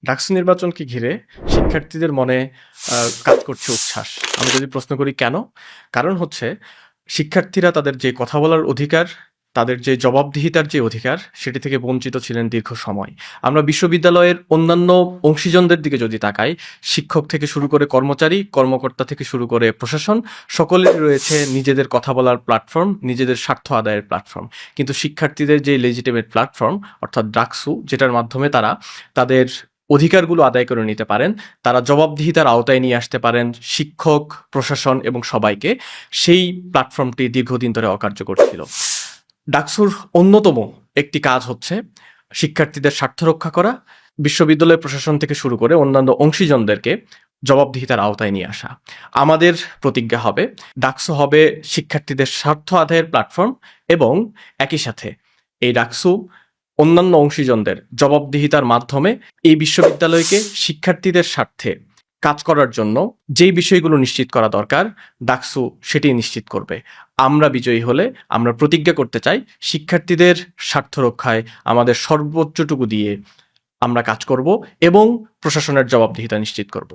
ডাকসু নির্বাচনকে ঘিরে শিক্ষার্থীদের মনে কাজ করছে উচ্ছ্বাস। আমি যদি প্রশ্ন করি কেন? কারণ হচ্ছে শিক্ষার্থীরা তাদের যে কথা বলার অধিকার, তাদের যে জবাবদিহিতার যে অধিকার, সেটি থেকে বঞ্চিত ছিলেন দীর্ঘ সময়। আমরা বিশ্ববিদ্যালয়ের অন্যান্য অংশীজনদের দিকে যদি তাকাই, শিক্ষক থেকে শুরু করে কর্মচারী, কর্মকর্তা থেকে শুরু করে প্রশাসন, সকলেরই রয়েছে নিজেদের কথা বলার প্ল্যাটফর্ম, নিজেদের স্বার্থ আদায়ের প্ল্যাটফর্ম। কিন্তু শিক্ষার্থীদের যে লেজিটিমেট প্ল্যাটফর্ম অর্থাৎ ডাকসু, যেটার মাধ্যমে তারা তাদের অধিকারগুলো আদায় করে নিতে পারেন, তারা জবাবদিহিতার আওতায় নিয়ে আসতে পারেন শিক্ষক, প্রশাসন এবং সবাইকে, সেই প্ল্যাটফর্মটি দীর্ঘদিন ধরে অকার্যকর ছিল। ডাকসুর অন্যতম একটি কাজ হচ্ছে শিক্ষার্থীদের স্বার্থ রক্ষা করা, বিশ্ববিদ্যালয় প্রশাসন থেকে শুরু করে অন্যান্য অংশীজনদেরকে জবাবদিহিতার আওতায় নিয়ে আসা। আমাদের প্রতিজ্ঞা হবে ডাকসু হবে শিক্ষার্থীদের স্বার্থ আদায়ের প্ল্যাটফর্ম, এবং একই সাথে এই ডাকসু অন্যান্য অংশীজনদের জবাবদিহিতার মাধ্যমে এই বিশ্ববিদ্যালয়কে শিক্ষার্থীদের স্বার্থে কাজ করার জন্য যেই বিষয়গুলো নিশ্চিত করা দরকার, ডাকসু সেটি নিশ্চিত করবে। আমরা বিজয়ী হলে আমরা প্রতিজ্ঞা করতে চাই শিক্ষার্থীদের স্বার্থ রক্ষায় আমাদের সর্বোচ্চটুকু দিয়ে আমরা কাজ করব এবং প্রশাসনের জবাবদিহিতা নিশ্চিত করব।